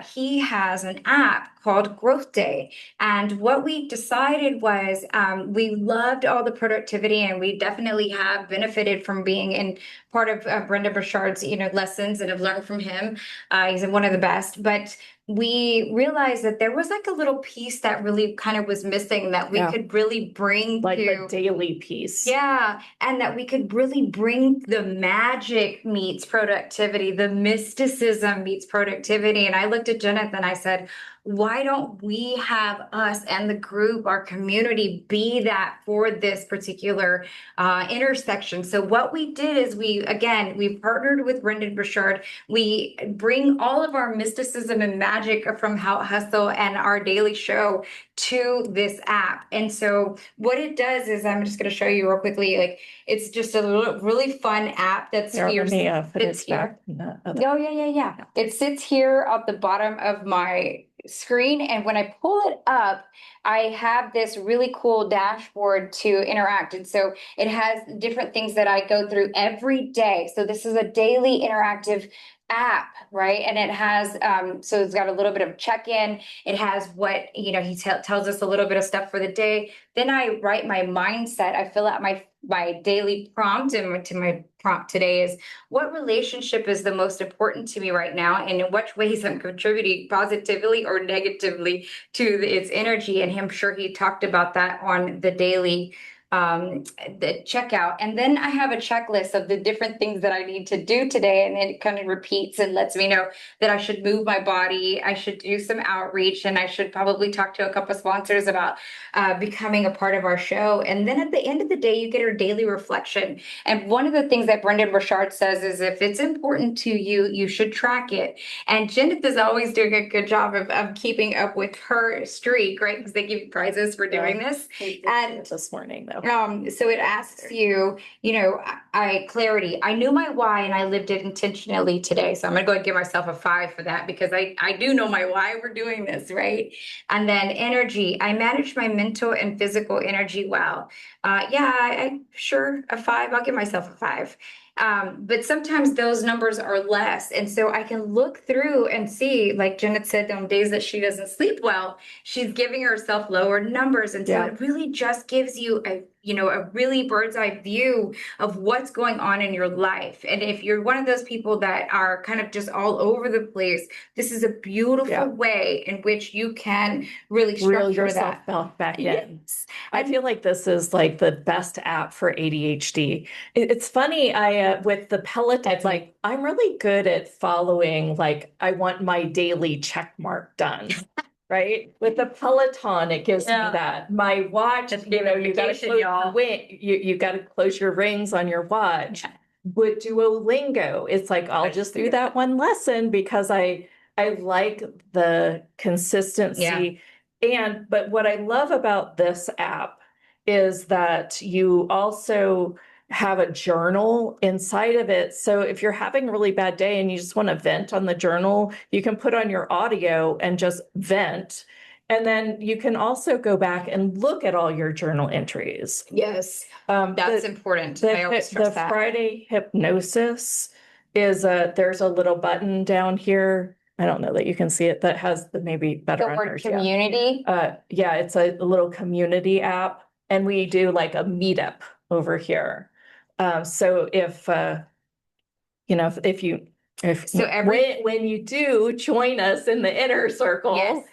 he has an app called Growth Day. And what we decided was we loved all the productivity, and we definitely have benefited from being in part of Brendan Burchard's lessons and have learned from him. He's one of the best. But we realized that there was like a little piece that really kind of was missing that we could really bring like the daily piece. Yeah. And that we could really bring the magic meets productivity, the mysticism meets productivity. And I looked at Jeneth and I said, why don't we have us and the group, our community, be that for this particular intersection? So what we did is we partnered with Brendan Burchard. We bring all of our mysticism and magic from How Hustle and our daily show to this app. And so what it does is, I'm just going to show you real quickly, like it's just a really fun app that's Here, here. let me put It's it here. back in the other. Oh, yeah. It sits here at the bottom of my screen. And when I pull it up, I have this really cool dashboard to interact. And so it has different things that I go through every day. So this is a daily interactive app, right? And it has, so it's got a little bit of check-in. It has what, he tells us a little bit of stuff for the day. Then I write my mindset. I fill out my daily prompt, and to my prompt today is, what relationship is the most important to me right now, and in what ways I'm contributing positively or negatively to its energy. And I'm sure he talked about that on the daily the checkout. And then I have a checklist of the different things that I need to do today, and it kind of repeats and lets me know that I should move my body, I should do some outreach, and I should probably talk to a couple of sponsors about becoming a part of our show. And then at the end of the day, you get a daily reflection. And one of the things that Brendan Burchard says is, if it's important to you, you should track it. And Jeneth is always doing a good job of keeping up with her streak, right? Because they give you prizes for doing this. And this morning, though. So it asks you, clarity. I knew my why and I lived it intentionally today. So I'm gonna go and give myself a 5 for that, because I do know my why we're doing this, right? And then energy. I manage my mental and physical energy well. Sure, a 5. I'll give myself a 5. But sometimes those numbers are less. And so I can look through and see, like Jeneth said, on days that she doesn't sleep well, she's giving herself lower numbers. And so it really just gives you a really bird's eye view of what's going on in your life. And if you're one of those people that are kind of just all over the place, this is a beautiful way in which you can really reel structure yourself that. back in. Yes. I feel like this is like the best app for ADHD. It's funny, I with the Peloton, like I'm really good at following, like I want my daily check mark done. Right? With the Peloton, it gives me that. My watch, you gotta you gotta close your rings on your watch. With Duolingo, it's like I'll just do that one lesson because I like the consistency. But what I love about this app is that you also have a journal inside of it. So if you're having a really bad day and you just want to vent on the journal, you can put on your audio and just vent. And then you can also go back and look at all your journal entries. Yes, that's important. I always stress that. The Friday hypnosis is there's a little button down here. I don't know that you can see it, that has the maybe better The word community. It's a little community app, and we do like a meetup over here. So when you do join us in the inner circle,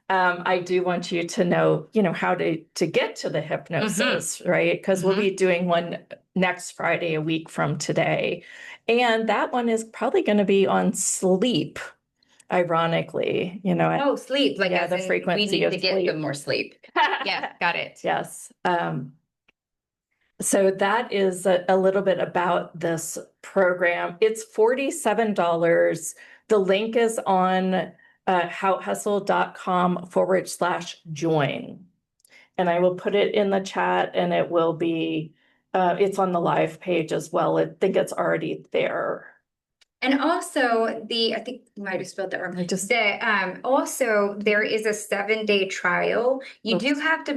I do want you to know, how to get to the hypnosis, right? Because we'll be doing one next Friday, a week from today. And that one is probably going to be on sleep, ironically, sleep, like the frequency we need of to get sleep. some more sleep. Yeah, got it. Yes. So that is a little bit about this program. It's $47. The link is on howhustle.com/join. And I will put it in the chat, and it will be, it's on the live page as well. I think it's already there. And also I think you might have spelled that wrong. Also there is a 7-day trial. You do have to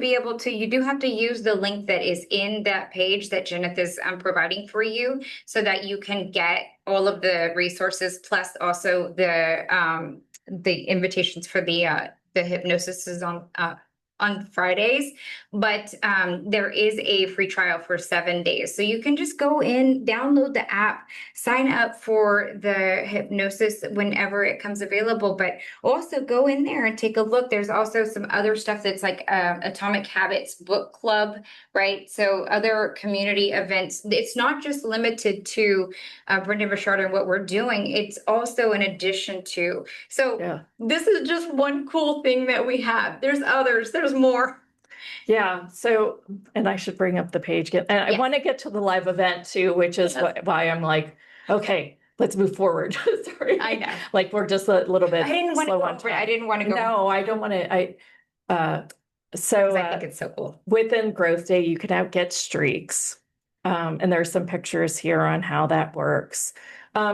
use the link that is in that page that Jeneth is providing for you, so that you can get all of the resources, plus also the invitations for the hypnosis is on on Fridays, but there is a free trial for 7 days. So you can just go in, download the app, sign up for the hypnosis whenever it comes available, but also go in there and take a look. There's also some other stuff that's like Atomic Habits Book Club, right? So other community events. It's not just limited to Brenda Bouchard and what we're doing. It's also an addition to. So Yeah. this is just one cool thing that we have. There's others, there's more. Yeah. So, and I should bring up the page again. And I Yes. want to get to the live event too, which is Yes. why I'm like, okay, let's move forward. Sorry. I know. Like we're just a little bit I didn't want to slow go on over it. time. I didn't want to go No, I don't want to. So because I think it's so cool. within Growth Day, you can out get streaks. And there's some pictures here on how that works.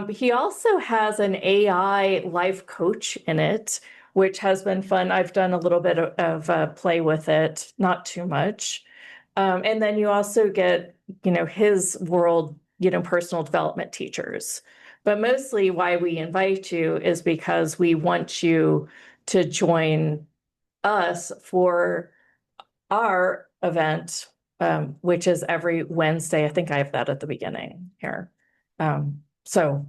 He also has an AI life coach in it, which has been fun. I've done a little bit of play with it, not too much. And then you also get, his world, personal development teachers. But mostly why we invite you is because we want you to join us for our event, which is every Wednesday. I think I have that at the beginning here. So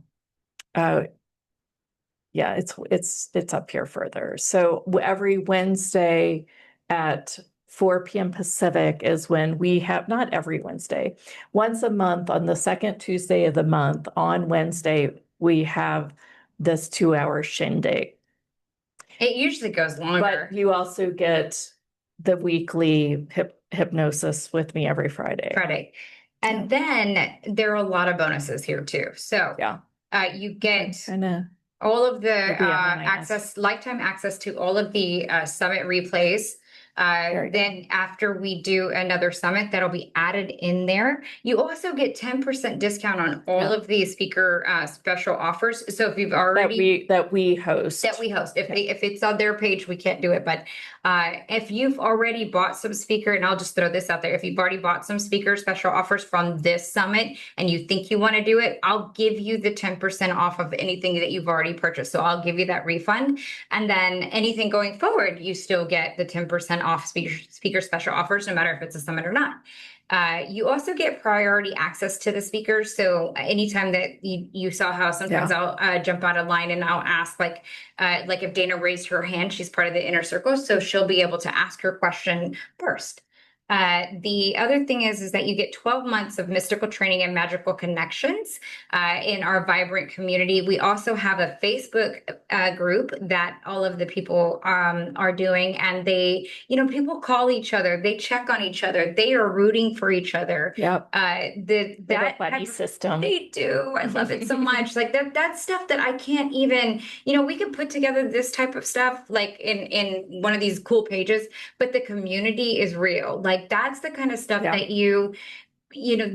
yeah, it's up here further. So every Wednesday at 4 p.m. Pacific is when we have, not every Wednesday, once a month on the second Tuesday of the month on Wednesday, we have this 2-hour shindig. It usually goes longer. But you also get the weekly hypnosis with me every Friday. And then there are a lot of bonuses here too. So Yeah. You get And all of the nice. lifetime access to all of the summit replays. Then after we do another summit, that'll be added in there. You also get 10% discount on all of the speaker special offers. So if you've already that we host. If it's on their page, we can't do it. But if you've already bought some speaker, and I'll just throw this out there, if you've already bought some speaker special offers from this summit and you think you want to do it, I'll give you the 10% off of anything that you've already purchased. So I'll give you that refund. And then anything going forward, you still get the 10% off speaker special offers, no matter if it's a summit or not. You also get priority access to the speakers. So anytime that you saw how sometimes I'll jump out of line and I'll ask like if Dana raised her hand, she's part of the inner circle. So she'll be able to ask her question first. The other thing is that you get 12 months of mystical training and magical connections in our vibrant community. We also have a Facebook group that all of the people are doing, and they, people call each other, they check on each other, they are rooting for each other. Yep. That buddy system. They do. I love it so much. Like that's stuff that I can't even, we can put together this type of stuff like in one of these cool pages, but the community is real. Like that's the kind of stuff that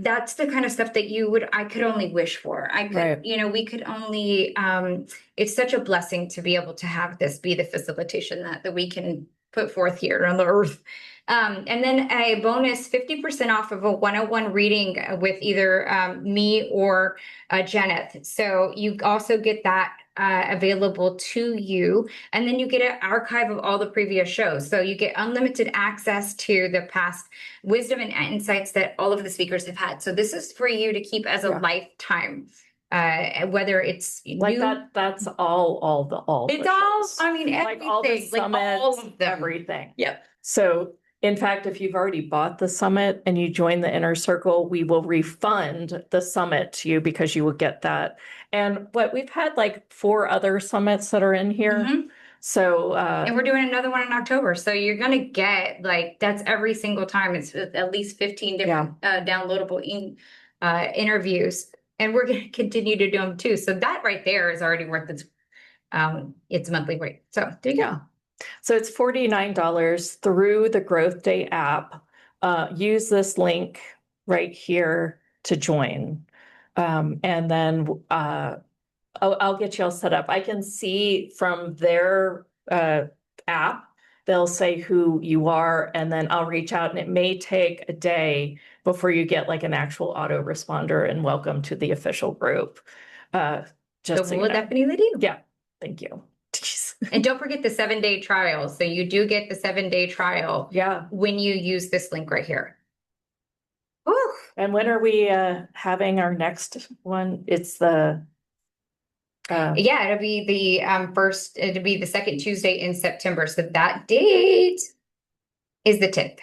that's the kind of stuff that I could only wish for. I could, we could only, it's such a blessing to be able to have this be the facilitation that we can put forth here on the earth. And then a bonus 50% off of a 101 reading with either me or Jeneth. So you also get that available to you. And then you get an archive of all the previous shows. So you get unlimited access to the past wisdom and insights that all of the speakers have had. So this is for you to keep as a lifetime. Whether it's like new, that's all it's all, I mean, everything, like all the summits, all of them. Everything. Yep. So in fact, if you've already bought the summit and you join the inner circle, we will refund the summit to you because you will get that. And we've had like 4 other summits that are in here. Mm-hmm. So and we're doing another one in October. So you're gonna get that's every single time. It's at least 15 different downloadable interviews. And we're going to continue to do them too. So that right there is already worth its monthly rate. So there you go. So it's $49 through the Growth Day app. Use this link right here to join. And then I'll get you all set up. I can see from their app, they'll say who you are, and then I'll reach out, and it may take a day before you get like an actual autoresponder and welcome to the official group. Just so we'll definitely do. Yeah. Thank you. Jeez. And don't forget the 7-day trial. So you do get the 7-day trial Yeah. when you use this link right here. Whew. And when are we having our next one? It's the Yeah, it'll be the it'll be the second Tuesday in September. So that date is the 10th,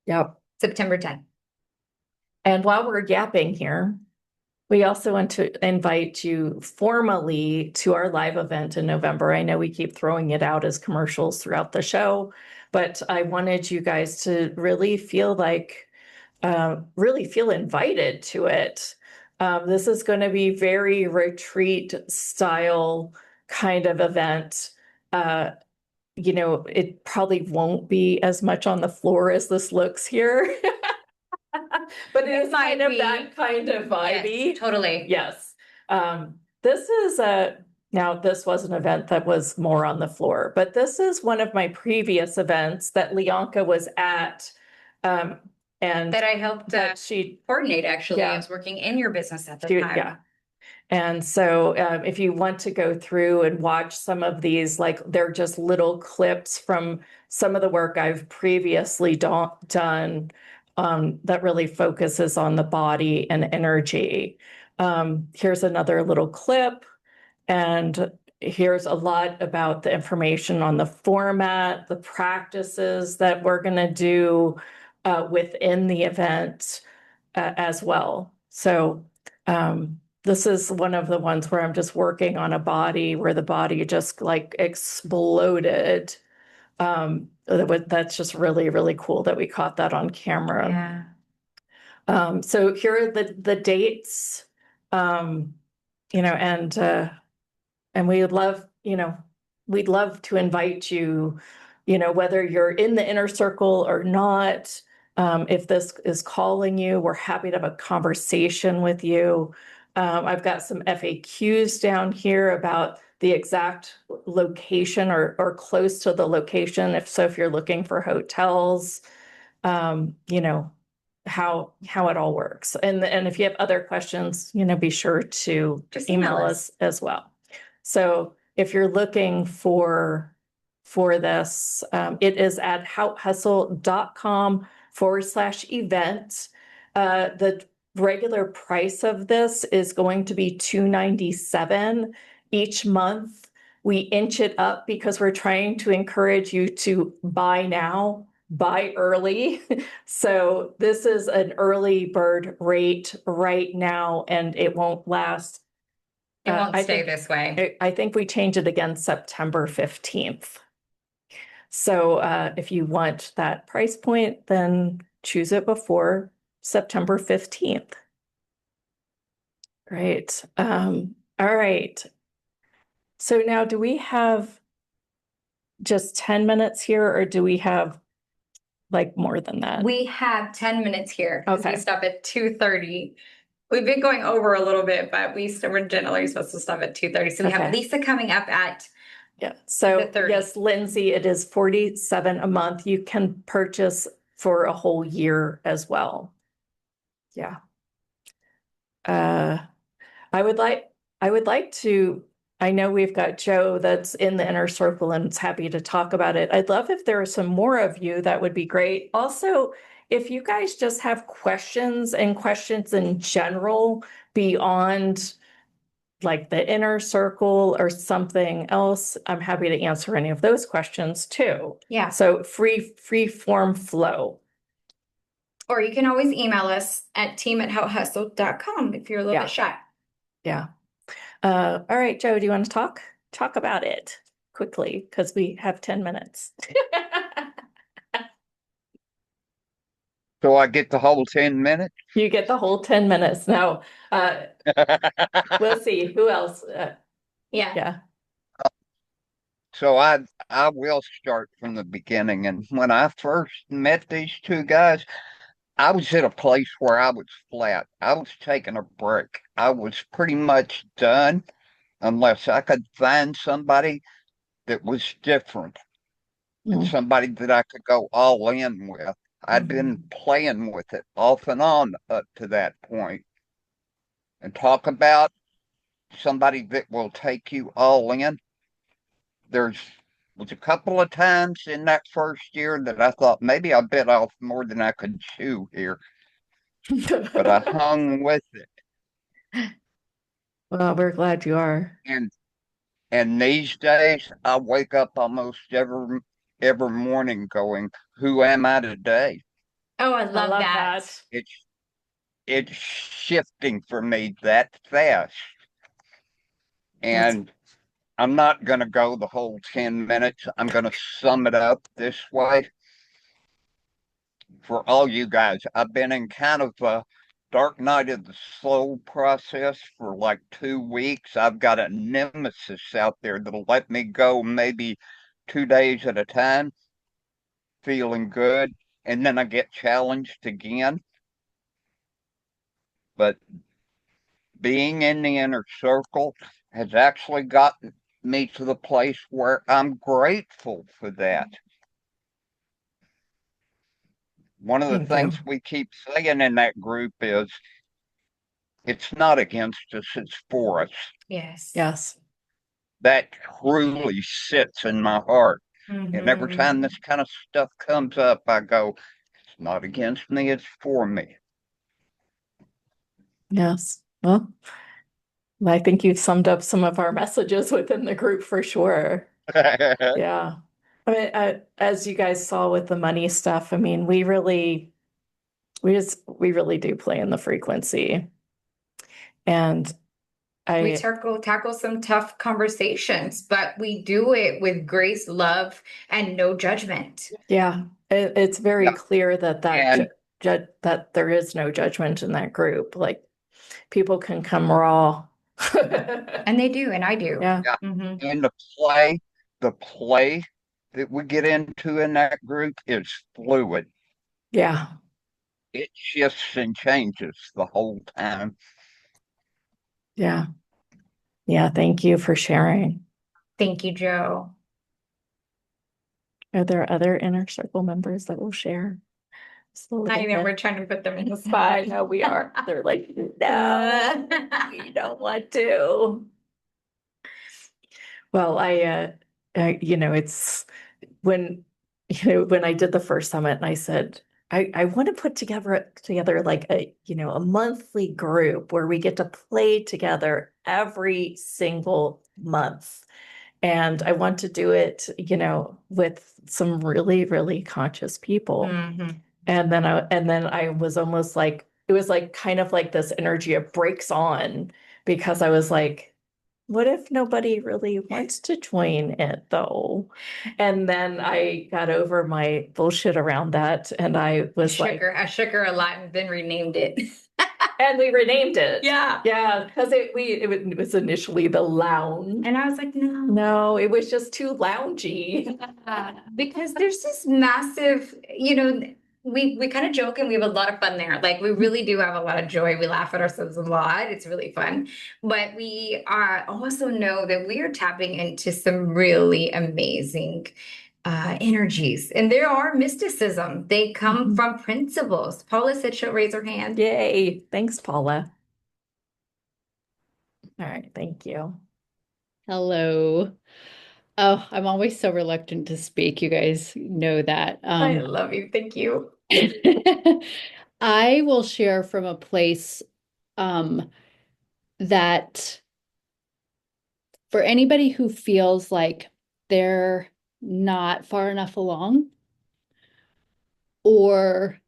yep. September 10th. And while we're yapping here, we also want to invite you formally to our live event in November. I know we keep throwing it out as commercials throughout the show, but I wanted you guys to really feel like, really feel invited to it. This is going to be very retreat style kind of event. It probably won't be as much on the floor as this looks here. But it is kind of that kind of vibey. Yes, totally. Yes. This is now this was an event that was more on the floor, but this is one of my previous events that Lyanca was at. And that I helped she coordinate, actually. Yeah. I was working in your business at the time. Yeah. And so if you want to go through and watch some of these, like they're just little clips from some of the work I've previously done that really focuses on the body and energy. Here's another little clip, and here's a lot about the information on the format, the practices that we're going to do within the event as well. So this is one of the ones where I'm just working on a body where the body just like exploded. That's just really, really cool that we caught that on camera. Yeah. So here are the dates, and we'd love to invite you, whether you're in the inner circle or not. If this is calling you, we're happy to have a conversation with you. I've got some FAQs down here about the exact location or close to the location. If you're looking for hotels, how it all works. And if you have other questions, be sure to Just email us as well. So if you're looking for this, it is at houthustle.com/event. The regular price of this is going to be $297 each month. We inch it up because we're trying to encourage you to buy now, buy early. So this is an early bird rate right now, and it won't last. It won't stay this way. I think we change it again September 15th. So if you want that price point, then choose it before September 15th. Right. All right. So now, do we have just 10 minutes here, or do we have like more than that? We have 10 minutes here because Okay. we stop at 2:30. We've been going over a little bit, but we're generally supposed to stop at 2:30. So we have Lisa coming up at So yes, Lindsay, it is $47 a month. You can purchase for a whole year as well. Yeah. I would like to, I know we've got Joe that's in the inner circle and is happy to talk about it. I'd love if there are some more of you, that would be great. Also, if you guys just have questions in general beyond like the inner circle or something else, I'm happy to answer any of those questions too. Yeah. So free form flow. Or you can always email us at team@houthustle.com if you're a little bit shy. Yeah. All right, Joe, do you want to talk about it quickly? Because we have 10 minutes. So I get the whole 10 minutes? You get the whole 10 minutes. Now, we'll see. Who else? Yeah. So I will start from the beginning. And when I first met these two guys, I was at a place where I was flat. I was taking a break. I was pretty much done unless I could find somebody that was different and somebody that I could go all in with. I'd been playing with it off and on up to that point. And talk about somebody that will take you all in. There's was a couple of times in that first year that I thought maybe I bit off more than I could chew here, but I hung with it. Well, we're glad you are. And and these days I wake up almost every morning going, "Who am I today?" Oh, I I love love that. that. It's it's shifting for me that fast. That's And I'm not going to go the whole 10 minutes. I'm going to sum it up this way for all you guys. I've been in kind of a dark night of the soul process for like 2 weeks. I've got a nemesis out there that'll let me go maybe 2 days at a time, feeling good. And then I get challenged again. But being in the inner circle has actually gotten me to the place where I'm grateful for that. One of the thank you. things we keep saying in that group is it's not against us, it's for us. Yes. Yes. That truly sits in my heart. And every time Mhm. this kind of stuff comes up, I go, it's not against me, it's for me. Yes. Well, I think you've summed up some of our messages within the group for sure. Yeah. I mean, as you guys saw with the money stuff, I mean, we really do play in the frequency. And We I, tackle some tough conversations, but we do it with grace, love, and no judgment. yeah, it's very Yeah. clear that And that there is no judgment in that group. Like people can come raw. And they do, and I do. Yeah. yeah, Hmm. and the play that we get into in that group is fluid. Yeah. It shifts and changes the whole time. Yeah. Yeah. Thank you for sharing. Thank you, Joe. Are there other inner circle members that will share? Just a little I know bit. we're trying to put them in the I spot. know we are. They're like, no, we don't want to. Well, it's when, when I did the first summit and I said, I want to put together like a monthly group where we get to play together every single month. And I want to do it, with some really, really conscious people. Hmm. And then I was almost like, it was like kind of like this energy of breaks on because I was like, what if nobody really wants to join it though? And then I got over my bullshit around that and I was like, I shook her a lot and then renamed it. and we renamed it. Yeah. Yeah, because it was initially the lounge. And I was like, no. No, it was just too loungy. Because there's this massive, we kind of joke and we have a lot of fun there. Like we really do have a lot of joy. We laugh at ourselves a lot. It's really fun. But we are also know that we are tapping into some really amazing energies. And there are mysticism. They come from principles. Paula said she'll raise her hand. Yay. Thanks, Paula. All right, thank you. Hello. Oh, I'm always so reluctant to speak. You guys know that. I love you. Thank you. I will share from a place um, that for anybody who feels like they're not far enough along or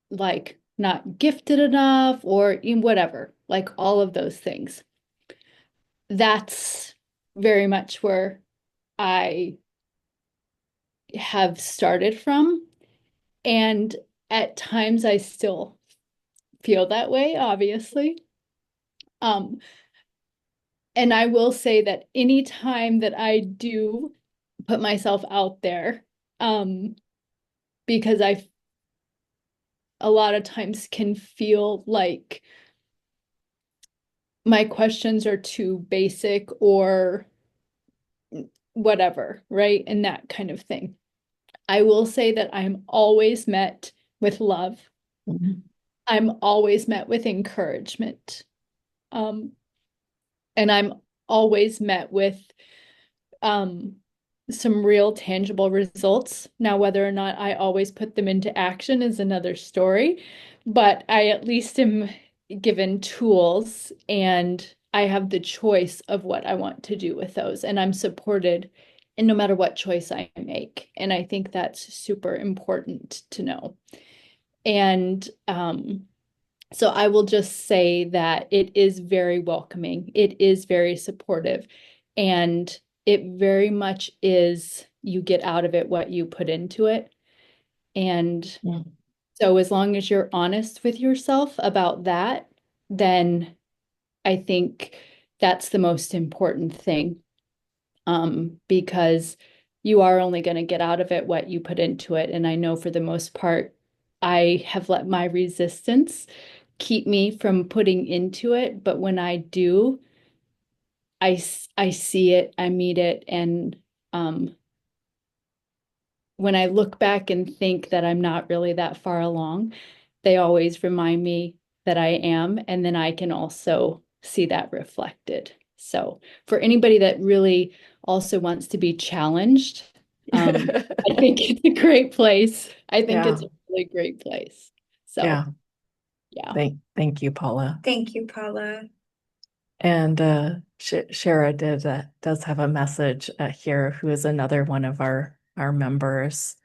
like not gifted enough or whatever, like all of those things. That's very much where I have started from. And at times I still feel that way, obviously. Um, and I will say that anytime that I do put myself out there, because I a lot of times can feel like my questions are too basic or whatever, right? And that kind of thing. I will say that I'm always met with love. Mhm. I'm always met with encouragement. And I'm always met with some real tangible results. Now, whether or not I always put them into action is another story, but I at least am given tools and I have the choice of what I want to do with those, and I'm supported in no matter what choice I make. And I think that's super important to know. And so I will just say that it is very welcoming. It is very supportive. And it very much is you get out of it what you put into it. And so as long as you're honest with yourself about that, then I think that's the most important thing. Because you are only going to get out of it what you put into it. And I know for the most part, I have let my resistance keep me from putting into it. But when I do, I see it, I meet it. And when I look back and think that I'm not really that far along, they always remind me that I am. And then I can also see that reflected. So for anybody that really also wants to be challenged, I think it's a great place. I think it's a really great place. So Yeah. Thank you, Paula. Thank you, Paula. And Shara does have a message here, who is another one of our members.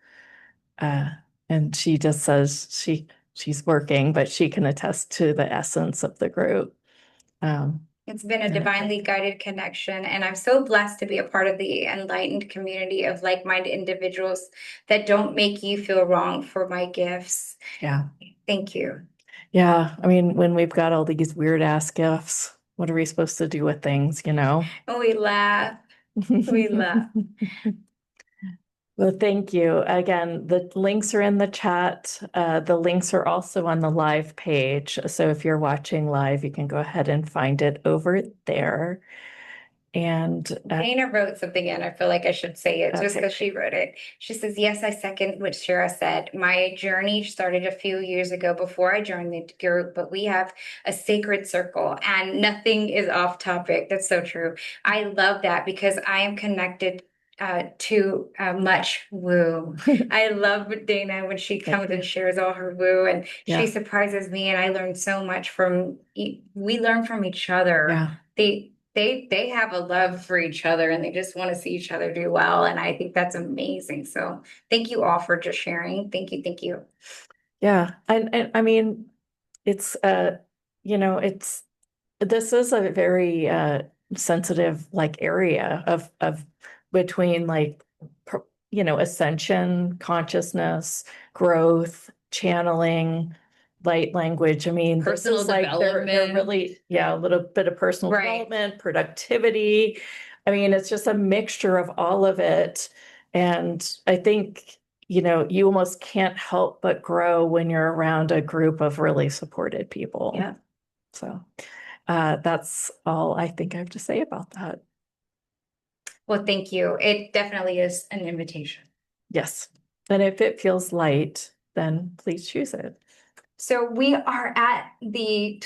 And she just says she's working, but she can attest to the essence of the group. It's been a divinely guided connection, and I'm so blessed to be a part of the enlightened community of like-minded individuals that don't make you feel wrong for my gifts. Yeah. Thank you. Yeah. I mean, when we've got all these weird ass gifts, what are we supposed to do with things, you know? And we laugh. We laugh. Well, thank you. Again, the links are in the chat. The links are also on the live page. So if you're watching live, you can go ahead and find it over there. And Dana wrote something in. I feel like I should say it just because she wrote it. She says, yes, I second what Shara said. My journey started a few years ago before I joined the group, but we have a sacred circle and nothing is off topic. That's so true. I love that because I am connected to much woo. I love Dana when she comes and shares all her woo, and she surprises me, and I learn so much from. We learn from each other. They have a love for each other, and they just want to see each other do well, and I think that's amazing. So thank you all for just sharing. Thank you. Yeah, and I mean, it's this is a very sensitive like area of between like ascension, consciousness, growth, channeling, light language. I mean, Personal this is like they're development. really a little bit of personal development, productivity. I mean, it's just a mixture of all of it. And I think, you almost can't help but grow when you're around a group of really supported people. Yeah. So that's all I think I have to say about that. Well, thank you. It definitely is an invitation. Yes. And if it feels light, then please choose it. So we are at the